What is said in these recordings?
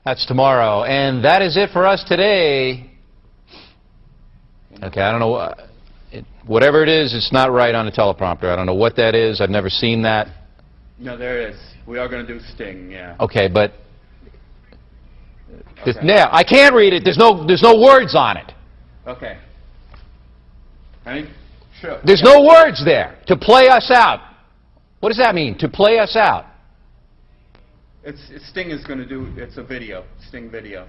That's tomorrow. And that is it for us today. Okay, I don't know. Whatever it is, it's not right on the teleprompter. I don't know what that is. I've never seen that. No, there is. We are going to do Sting, yeah. Okay, but... Okay. Now, I can't read it. There's no words on it. Okay. Ready? Sure. There's no words there. To play us out. What does that mean, to play us out? Sting is going to do, it's a video, Sting video.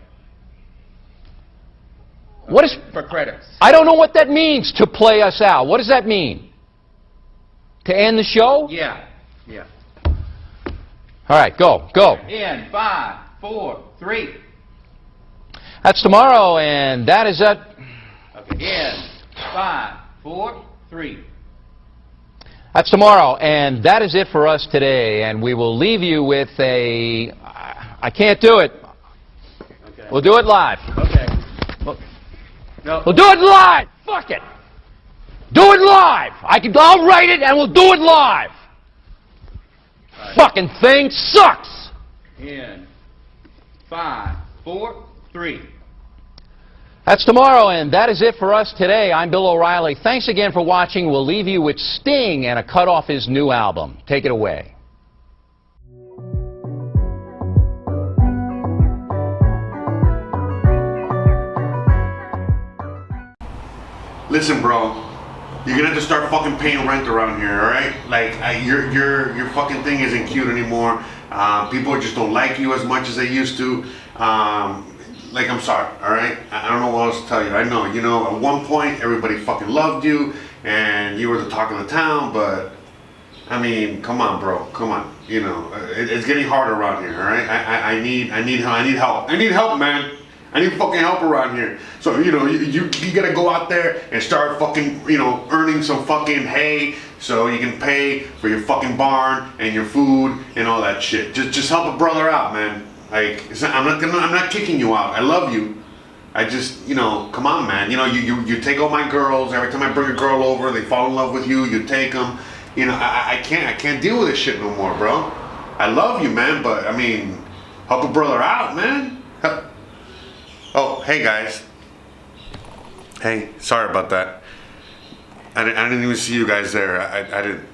What is... For credits. I don't know what that means, to play us out. What does that mean? To end the show? Yeah, yeah. All right, go. In 5, 4, 3. That's tomorrow, and that is it. Okay, in 5, 4, 3. That's tomorrow, and that is it for us today. And we will leave you with a... I can't do it. Okay. We'll do it live. Okay. No. We'll do it live. Fuck it. Do it live. I'll write it, and we'll do it live. Right. Fucking thing sucks. In 5, 4, 3. That's tomorrow, and that is it for us today. I'm Bill O'Reilly. Thanks again for watching. We'll leave you with Sting and a cut off his new album. Take it away. Listen, bro, you're gonna have to start fucking paying rent around here, all right? Like, your fucking thing isn't cute anymore. People just don't like you as much as they used to. Like, I'm sorry, all right? I don't know what else to tell you. I know, you know, at one point, everybody fucking loved you, and you were the talk of the town, but, I mean, come on, bro, come on. You know, it's getting harder around here, all right? I need help. I need help, man. I need fucking help around here. So, you know, you gotta go out there and start fucking, you know, earning some fucking hay so you can pay for your fucking barn and your food and all that shit. Just help a brother out, man. Like, I'm not kicking you out. I love you. I just, you know, come on, man. You know, you take all my girls. Every time I bring a girl over, they fall in love with you. You take them. You know, I can't deal with this shit no more, bro. I love you, man, but I mean, help a brother out, man. Help. Oh, hey guys. Hey, sorry about that. I didn't even see you guys there. I didn't.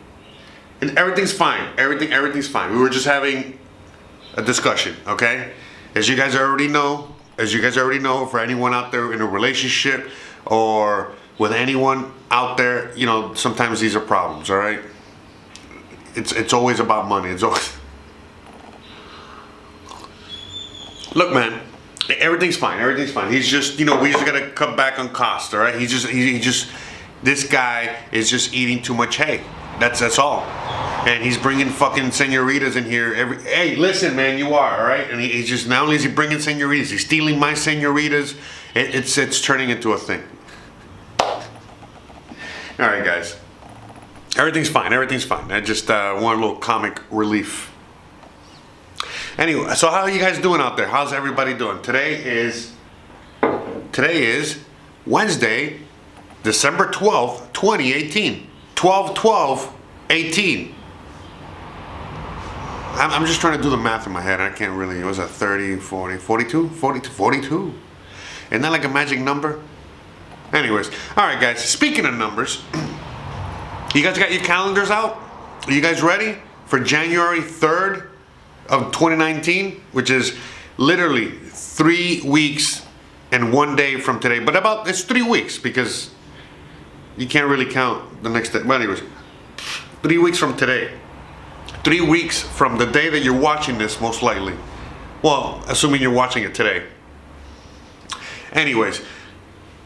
And everything's fine. Everything's fine. We were just having a discussion, okay? As you guys already know, for anyone out there in a relationship or with anyone out there, you know, sometimes these are problems, all right? It's always about money. It's always... Look, man, everything's fine. He's just, you know, we just gotta cut back on cost, all right? He just, this guy is just eating too much hay. That's all. And he's bringing fucking senoritas in here hey, listen, man, you are, all right? And he's just, not only is he bringing senoritas, he's stealing my senoritas. It's turning into a thing. All right, guys. Everything's fine. I just want a little comic relief. Anyway, so how are you guys doing out there? How's everybody doing? Today is Wednesday, December 12th, 2018. 12/12/18. I'm just trying to do the math in my head. I can't really. Was that 30, 40, 42? 42. Isn't that like a magic number? Anyways, all right, guys. Speaking of numbers, you guys got your calendars out? Are you guys ready for January 3rd of 2019, which is literally 3 weeks and 1 day from today? But it's 3 weeks because you can't really count the next day. But anyways, 3 weeks from today. 3 weeks from the day that you're watching this, most likely. Well, assuming you're watching it today. Anyways,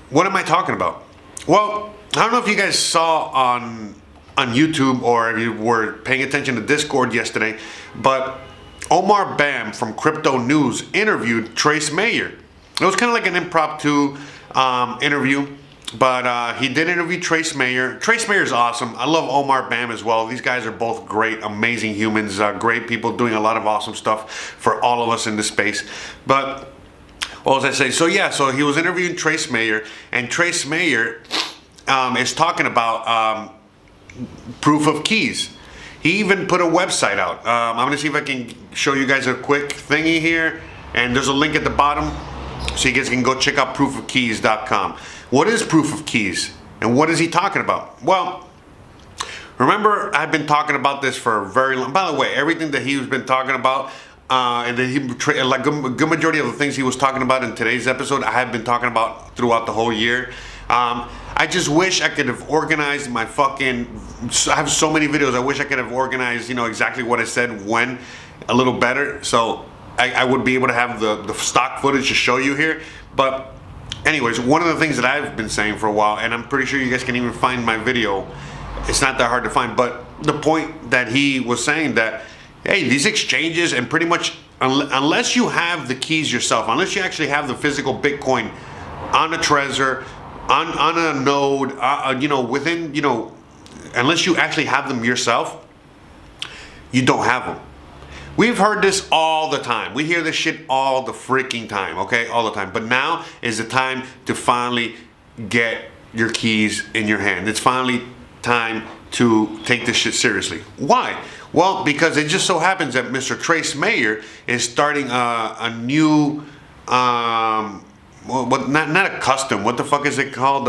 what am I talking about? Well, I don't know if you guys saw on YouTube or if you were paying attention to Discord yesterday, but Omar Bam from Crypto News interviewed Trace Mayer. It was kind of like an impromptu interview. But he did interview Trace Mayer. Trace Mayer is awesome. I love Omar Bam as well. These guys are both great, amazing humans, great people doing a lot of awesome stuff for all of us in this space. But what was I saying? So yeah, so he was interviewing Trace Mayer, and Trace Mayer is talking about proof of keys. He even put a website out. I'm gonna see if I can show you guys a quick thingy here. And there's a link at the bottom so you guys can go check out proofofkeys.com. What is proof of keys? And what is he talking about? Well, remember, I've been talking about this for a very long. By the way, everything that he's been talking about, and that like a good majority of the things he was talking about in today's episode, I have been talking about throughout the whole year. I just wish I could have organized my fucking. I have so many videos. I wish I could have organized, exactly what I said when a little better. So I would be able to have the stock footage to show you here. But anyways, one of the things that I've been saying for a while, and I'm pretty sure you guys can even find my video. It's not that hard to find, but the point that he was saying that, hey, these exchanges, and pretty much unless you have the keys yourself, unless you actually have the physical Bitcoin on a Trezor, on a node, within, unless you actually have them yourself, you don't have them. We've heard this all the time. We hear this shit all the freaking time, okay? All the time. But now is the time to finally get your keys in your hand. It's finally time to take this shit seriously. Why? Well, because it just so happens that Mr. Trace Mayer is starting a new, not a custom. What the fuck is it called?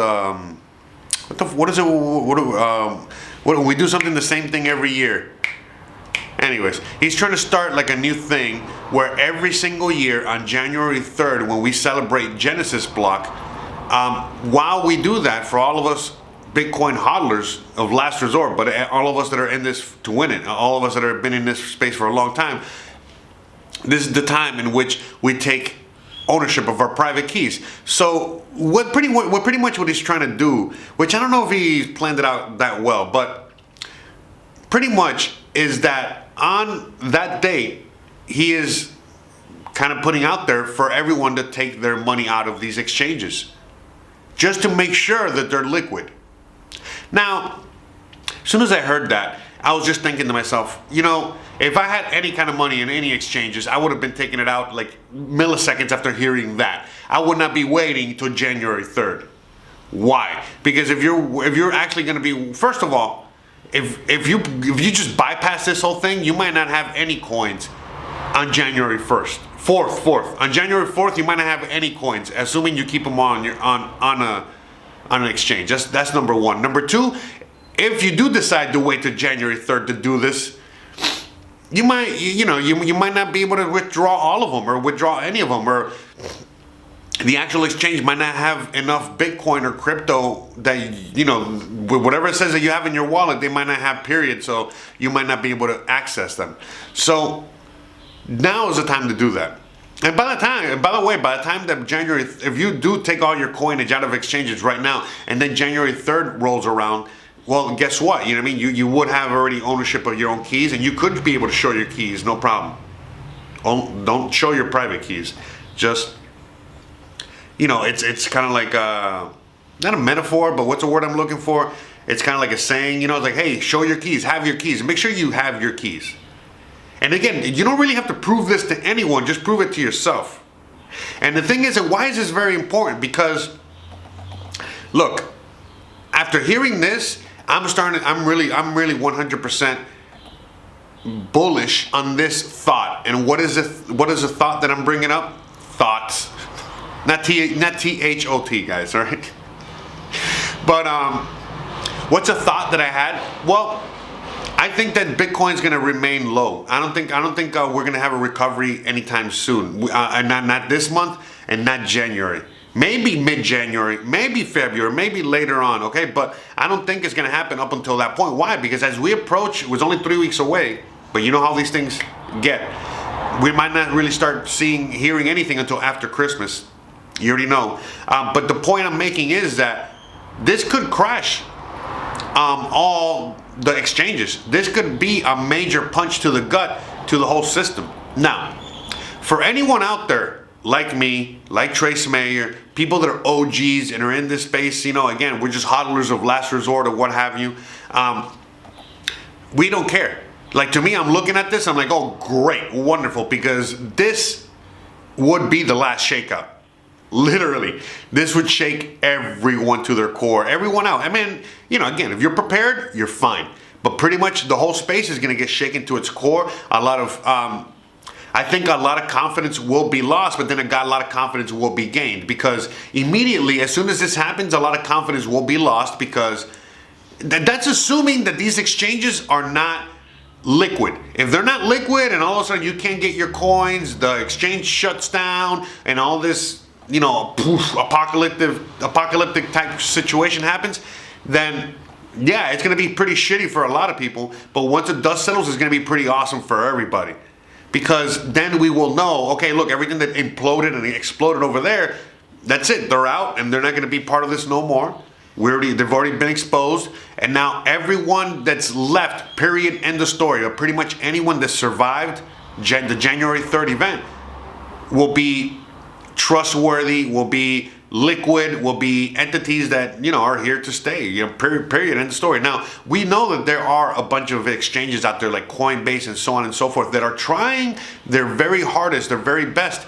What is it? What we do something the same thing every year. Anyways, he's trying to start like a new thing where every single year on January 3rd, when we celebrate Genesis block, while we do that, for all of us Bitcoin hodlers of last resort, but all of us that are in this to win it, all of us that have been in this space for a long time, this is the time in which we take ownership of our private keys. So what pretty much what he's trying to do, which I don't know if he planned it out that well, but pretty much is that on that date, he is kind of putting out there for everyone to take their money out of these exchanges, just to make sure that they're liquid. Now, as soon as I heard that, I was just thinking to myself, if I had any kind of money in any exchanges, I would have been taking it out like milliseconds after hearing that. I would not be waiting till January 3rd. Why? Because if you're actually going to be, first of all, if you just bypass this whole thing, you might not have any coins on January 1st. 4th. On January 4th, you might not have any coins, assuming you keep them on an exchange. That's number one. Number two, if you do decide to wait till January 3rd to do this, you might you might not be able to withdraw all of them or withdraw any of them, or the actual exchange might not have enough Bitcoin or crypto that, whatever it says that you have in your wallet, they might not have, period. So you might not be able to access them. So now is the time to do that. And by the time that January, if you do take all your coinage out of exchanges right now, and then January 3rd rolls around, well, guess what? You know what I mean? You would have already ownership of your own keys, and you could be able to show your keys, no problem. Don't show your private keys. Just, it's kind of like, not a metaphor, but what's the word I'm looking for? It's kind of like a saying, it's like, hey, show your keys, have your keys, and make sure you have your keys. And again, you don't really have to prove this to anyone, just prove it to yourself. And the thing is, that why is this very important? Because, look, after hearing this, I'm really 100% bullish on this thought. And what is the thought that I'm bringing up? Thoughts. Not T-H-O-T, guys, all right? But what's a thought that I had? Well, I think that Bitcoin's going to remain low. I don't think we're going to have a recovery anytime soon. Not this month and not January. Maybe mid-January, maybe February, maybe later on, okay? But I don't think it's going to happen up until that point. Why? Because as we approach, it was only 3 weeks away, but you know how these things get. We might not really start hearing anything until after Christmas. You already know. But the point I'm making is that this could crash all the exchanges. This could be a major punch to the gut to the whole system. Now, for anyone out there like me, like Trace Mayer, people that are OGs and are in this space, again, we're just hodlers of last resort or what have you. We don't care. Like, to me, I'm looking at this, I'm like, oh, great, wonderful, because this would be the last shakeup. Literally, this would shake everyone to their core, everyone out. I mean, again, if you're prepared, you're fine. But pretty much the whole space is going to get shaken to its core. A lot of I think a lot of confidence will be lost, but then a lot of confidence will be gained, because immediately, as soon as this happens, a lot of confidence will be lost, because that's assuming that these exchanges are not liquid. If they're not liquid and all of a sudden you can't get your coins, the exchange shuts down, and all this, you know, poof, apocalyptic type situation happens, then yeah, it's going to be pretty shitty for a lot of people. But once the dust settles, it's going to be pretty awesome for everybody, because then we will know, okay, look, everything that imploded and exploded over there, that's it. They're out, and they're not going to be part of this no more. They've already been exposed, and now everyone that's left, period, end of story, or pretty much anyone that survived the January 3rd event will be trustworthy, will be liquid, will be entities that, you know, are here to stay, you know, period, end of story. Now, we know that there are a bunch of exchanges out there like Coinbase and so on and so forth that are trying their very hardest, their very best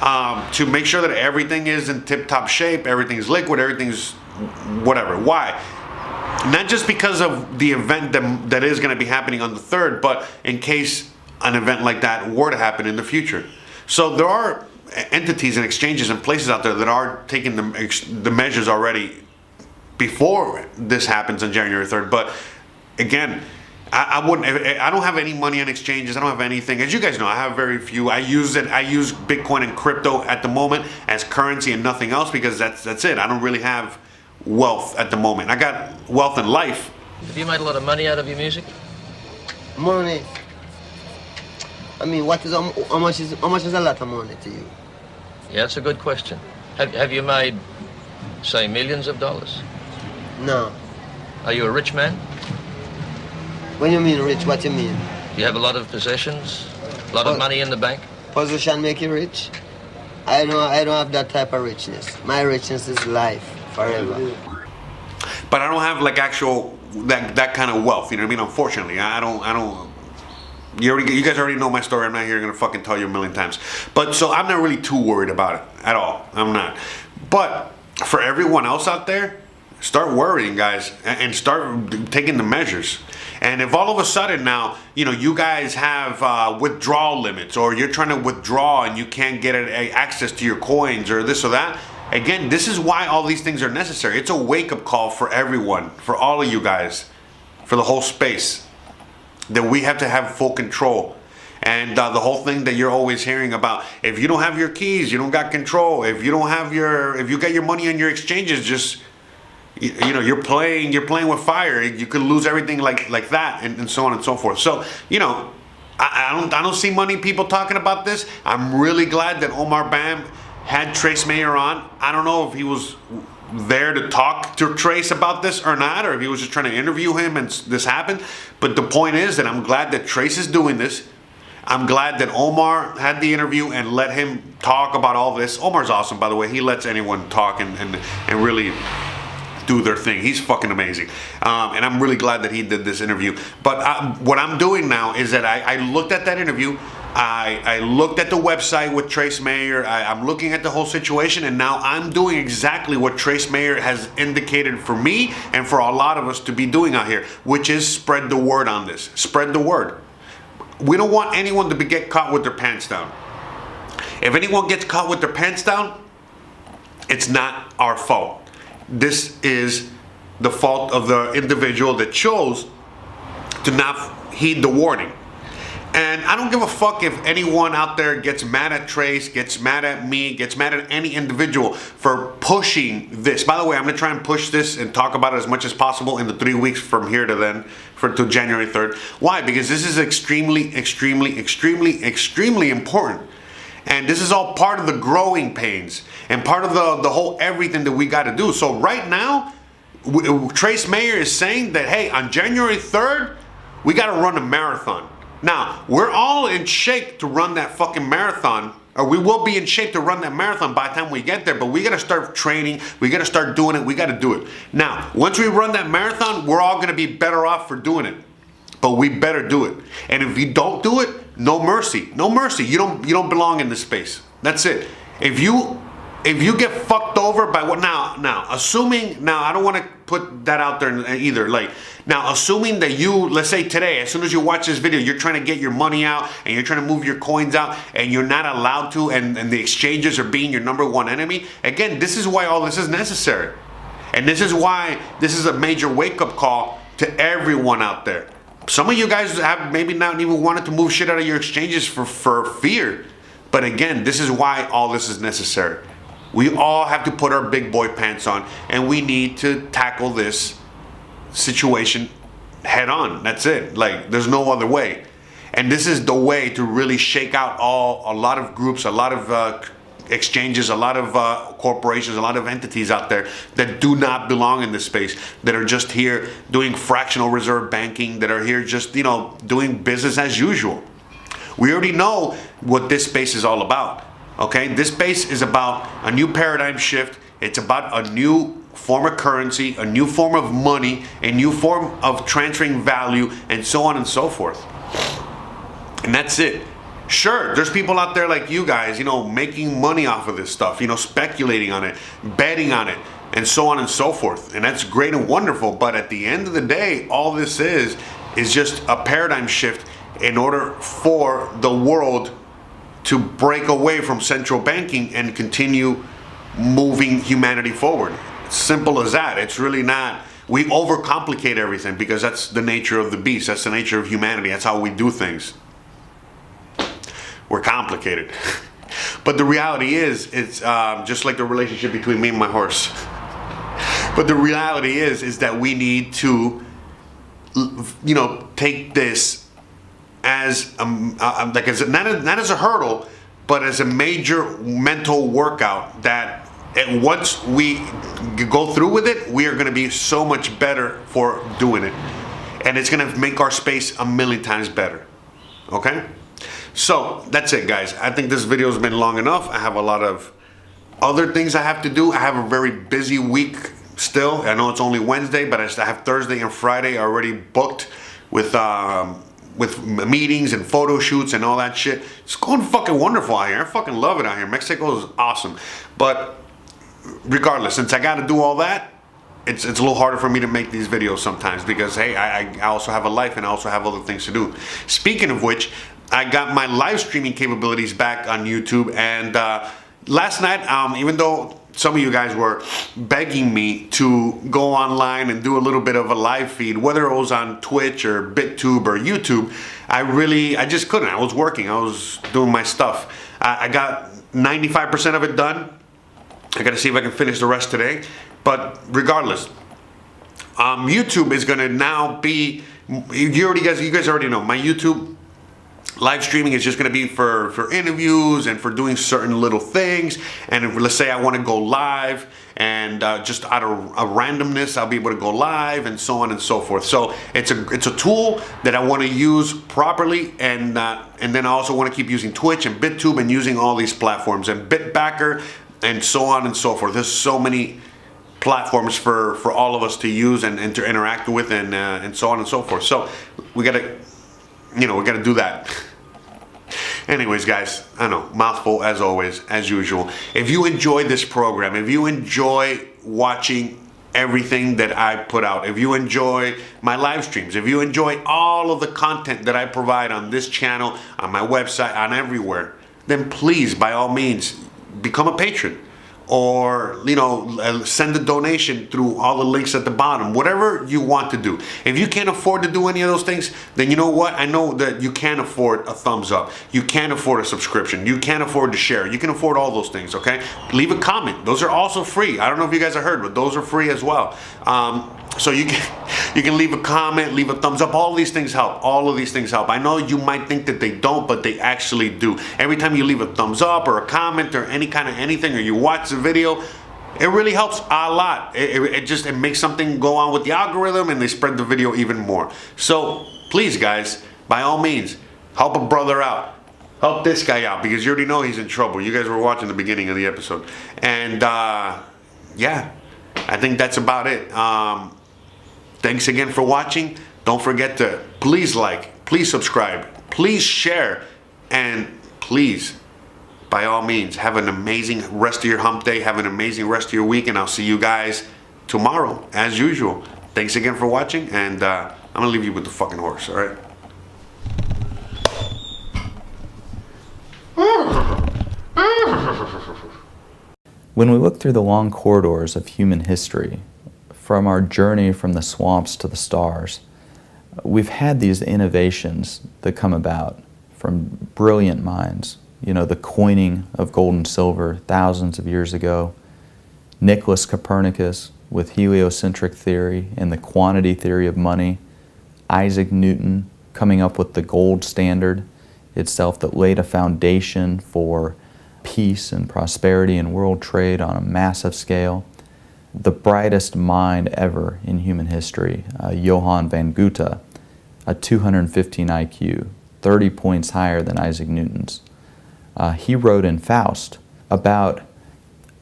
to make sure that everything is in tip-top shape, everything's liquid, everything's whatever. Why? Not just because of the event that is going to be happening on the 3rd, but in case an event like that were to happen in the future. So there are entities and exchanges and places out there that are taking the measures already before this happens on January 3rd. But again, I don't have any money on exchanges. I don't have anything. As you guys know, I have very few. I use Bitcoin and crypto at the moment as currency and nothing else, because that's it. I don't really have wealth at the moment. I got wealth in life. Have you made a lot of money out of your music? Money. I mean, how much is a lot of money to you? Yeah, that's a good question. Have you made, say, millions of dollars? No. Are you a rich man? When you mean rich, what you mean? Do you have a lot of possessions? A lot of money in the bank? Position make you rich? I don't have that type of richness. My richness is life, forever. But I don't have like actual that kind of wealth. You know what I mean? Unfortunately, I don't. You guys already know my story. I'm not here gonna fucking tell you a million times. But so I'm not really too worried about it at all. I'm not. But for everyone else out there, start worrying, guys, and start taking the measures. And if all of a sudden now, you know, you guys have withdrawal limits, or you're trying to withdraw and you can't get access to your coins or this or that, again, this is why all these things are necessary. It's a wake-up call for everyone, for all of you guys, for the whole space, that we have to have full control. And the whole thing that you're always hearing about, if you don't have your keys, you don't got control. If you got your money on your exchanges, just, you know, you're playing with fire. You could lose everything like that, and so on and so forth. So, you know, I don't see many people talking about this. I'm really glad that Omar Bam had Trace Mayer on. I don't know if he was there to talk to Trace about this or not, or if he was just trying to interview him and this happened. But the point is that I'm glad that Trace is doing this. I'm glad that Omar had the interview and let him talk about all this. Omar's awesome, by the way. He lets anyone talk and really do their thing. He's fucking amazing. And I'm really glad that he did this interview. But what I'm doing now is that I looked at that interview. I looked at the website with Trace Mayer. I'm looking at the whole situation, and now I'm doing exactly what Trace Mayer has indicated for me and for a lot of us to be doing out here, which is spread the word on this. Spread the word. We don't want anyone to get caught with their pants down. If anyone gets caught with their pants down, it's not our fault. This is the fault of the individual that chose to not heed the warning. And I don't give a fuck if anyone out there gets mad at Trace, gets mad at me, gets mad at any individual for pushing this. By the way, I'm going to try and push this and talk about it as much as possible in the 3 weeks from here to then, to January 3rd. Why? Because this is extremely, extremely, extremely, extremely important. And this is all part of the growing pains and part of the whole everything that we got to do. So right now, Trace Mayer is saying that, hey, on January 3rd, we got to run a marathon. Now, we're all in shape to run that fucking marathon, or we will be in shape to run that marathon by the time we get there, but we got to start training, we got to start doing it, we got to do it. Now, once we run that marathon, we're all going to be better off for doing it, but we better do it. And if you don't do it, no mercy, no mercy. You don't belong in this space. That's it. If you get fucked over by what now assuming, now I don't want to put that out there either, like, Now, assuming that you, let's say today, as soon as you watch this video, you're trying to get your money out and you're trying to move your coins out and you're not allowed to, and the exchanges are being your number one enemy. Again, this is why all this is necessary. And this is why this is a major wake-up call to everyone out there. Some of you guys have maybe not even wanted to move shit out of your exchanges for fear. But again, this is why all this is necessary. We all have to put our big boy pants on, and we need to tackle this situation head on. That's it. Like, there's no other way. And this is the way to really shake out a lot of groups, a lot of exchanges, a lot of corporations, a lot of entities out there that do not belong in this space, that are just here doing fractional reserve banking, that are here just, you know, doing business as usual. We already know what this space is all about. Okay, this space is about a new paradigm shift. It's about a new form of currency, a new form of money, a new form of transferring value, and so on and so forth. And that's it. Sure, there's people out there like you guys, you know, making money off of this stuff, you know, speculating on it, betting on it, and so on and so forth. And that's great and wonderful. But at the end of the day, all this is just a paradigm shift in order for the world to break away from central banking and continue moving humanity forward. It's simple as that. It's really not. We overcomplicate everything because that's the nature of the beast. That's the nature of humanity. That's how we do things. We're complicated. But the reality is, it's just like the relationship between me and my horse. But the reality is that we need to, you know, take this as like not as a hurdle, but as a major mental workout that once we go through with it, we are going to be so much better for doing it. And it's going to make our space a million times better. Okay? So that's it, guys. I think this video has been long enough. I have a lot of other things I have to do. I have a very busy week still. I know it's only Wednesday, but I have Thursday and Friday already booked with meetings and photo shoots and all that shit. It's going fucking wonderful out here. I fucking love it out here. Mexico is awesome. But regardless, since I got to do all that, it's a little harder for me to make these videos sometimes because, hey, I also have a life and I also have other things to do. Speaking of which, I got my live streaming capabilities back on YouTube, and last night, even though some of you guys were begging me to go online and do a little bit of a live feed, whether it was on Twitch or BitTube or YouTube, I just couldn't. I was working. I was doing my stuff. I got 95% of it done. I got to see if I can finish the rest today. But regardless, YouTube is going to now be, you guys already know, my YouTube live streaming is just going to be for interviews and for doing certain little things. And if, let's say I want to go live, and just out of a randomness, I'll be able to go live and so on and so forth. So it's a tool that I want to use properly, and then I also want to keep using Twitch and BitTube and using all these platforms and Bitbacker and so on and so forth. There's so many platforms for all of us to use and to interact with, and so on and so forth. So we gotta do that. Anyways, guys, I know, mouthful as always, as usual. If you enjoy this program, if you enjoy watching everything that I put out, if you enjoy my live streams, if you enjoy all of the content that I provide on this channel, on my website, on everywhere, then please, by all means, become a patron. Or, send a donation through all the links at the bottom. Whatever you want to do. If you can't afford to do any of those things, then you know what? I know that you can't afford a thumbs up. You can't afford a subscription. You can't afford to share. You can afford all those things, okay? Leave a comment. Those are also free. I don't know if you guys have heard, but those are free as well. So you can leave a comment, leave a thumbs up. All these things help. All of these things help. I know you might think that they don't, but they actually do. Every time you leave a thumbs up or a comment or any kind of anything, or you watch the video, it really helps a lot. It makes something go on with the algorithm, and they spread the video even more. So please, guys, by all means, help a brother out. Help this guy out, because you already know he's in trouble. You guys were watching the beginning of the episode. And yeah, I think that's about it. Thanks again for watching. Don't forget to please like, please subscribe, please share, and please, by all means, have an amazing rest of your hump day. Have an amazing rest of your week, and I'll see you guys tomorrow, as usual. Thanks again for watching, and I'm gonna leave you with the fucking horse, all right? When we look through the long corridors of human history, from our journey from the swamps to the stars, we've had these innovations that come about from brilliant minds. You know, the coining of gold and silver thousands of years ago, Nicholas Copernicus with heliocentric theory and the quantity theory of money, Isaac Newton coming up with the gold standard itself that laid a foundation for peace and prosperity and world trade on a massive scale. The brightest mind ever in human history, Johann van Goethe, a 215 IQ, 30 points higher than Isaac Newton's. He wrote in Faust about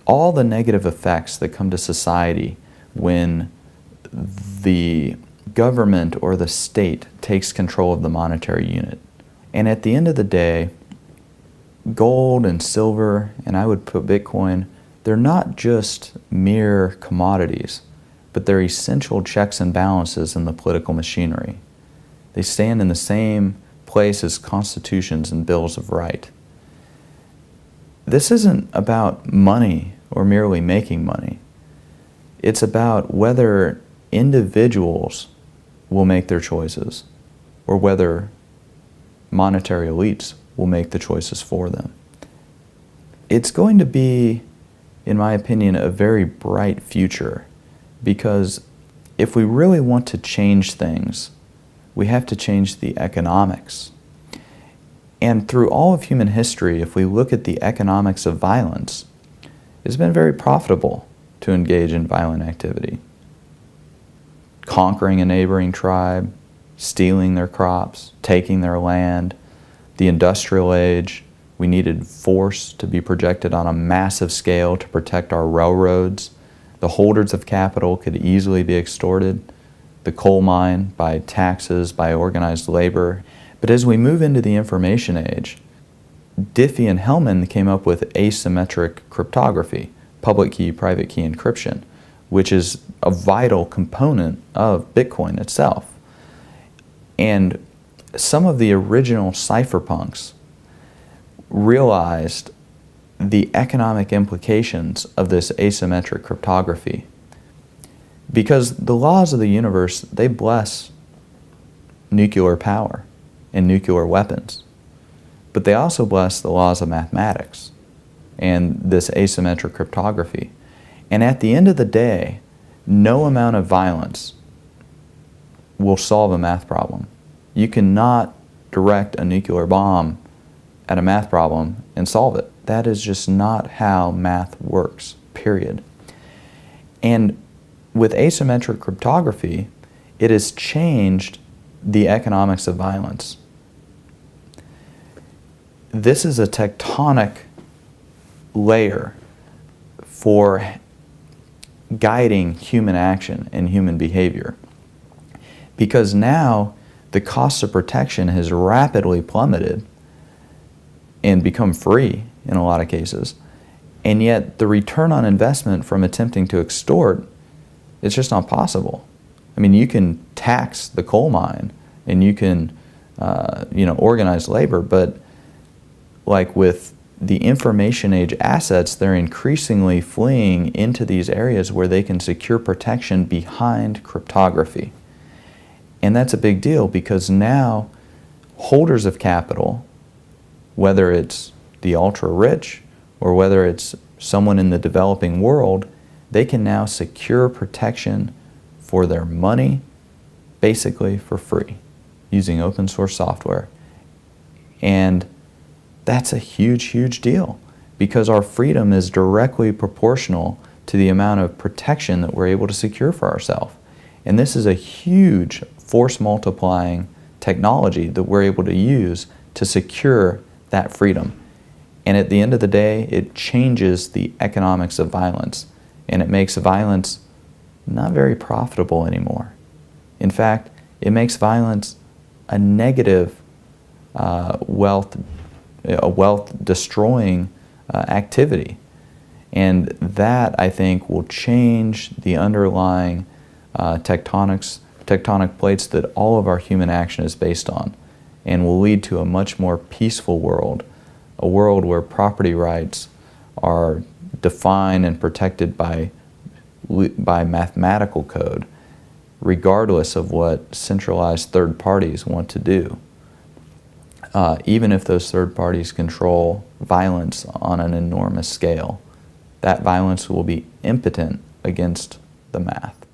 all the negative effects that come to society when the government or the state takes control of the monetary unit. And at the end of the day, gold and silver, and I would put Bitcoin, they're not just mere commodities, but they're essential checks and balances in the political machinery. They stand in the same place as constitutions and bills of right. This isn't about money or merely making money. It's about whether individuals will make their choices or whether monetary elites will make the choices for them. It's going to be, in my opinion, a very bright future, because if we really want to change things, we have to change the economics. And through all of human history, if we look at the economics of violence, it's been very profitable to engage in violent activity. Conquering a neighboring tribe, stealing their crops, taking their land. The industrial age, we needed force to be projected on a massive scale to protect our railroads. The holders of capital could easily be extorted. The coal mine by taxes, by organized labor. But as we move into the information age, Diffie and Hellman came up with asymmetric cryptography, public key, private key encryption, which is a vital component of Bitcoin itself. And some of the original cypherpunks realized the economic implications of this asymmetric cryptography, because the laws of the universe, they bless nuclear power and nuclear weapons, but they also bless the laws of mathematics and this asymmetric cryptography. And at the end of the day, no amount of violence will solve a math problem. You cannot direct a nuclear bomb at a math problem and solve it. That is just not how math works, period. And with asymmetric cryptography, it has changed the economics of violence. This is a tectonic layer for guiding human action and human behavior, because now the cost of protection has rapidly plummeted and become free in a lot of cases. And yet the return on investment from attempting to extort, it's just not possible. I mean, you can tax the coal mine and you can organize labor, but like with the information age assets, they're increasingly fleeing into these areas where they can secure protection behind cryptography. And that's a big deal, because now holders of capital, whether it's the ultra-rich or whether it's someone in the developing world, they can now secure protection for their money basically for free using open source software. And that's a huge, huge deal, because our freedom is directly proportional to the amount of protection that we're able to secure for ourselves. And this is a huge force multiplying technology that we're able to use to secure that freedom. And at the end of the day, it changes the economics of violence, and it makes violence not very profitable anymore. In fact, it makes violence a negative wealth destroying activity. And that, I think, will change the underlying tectonic plates that all of our human action is based on, and will lead to a much more peaceful world, a world where property rights are defined and protected by mathematical code, regardless of what centralized third parties want to do. Even if those third parties control violence on an enormous scale, that violence will be impotent against the math.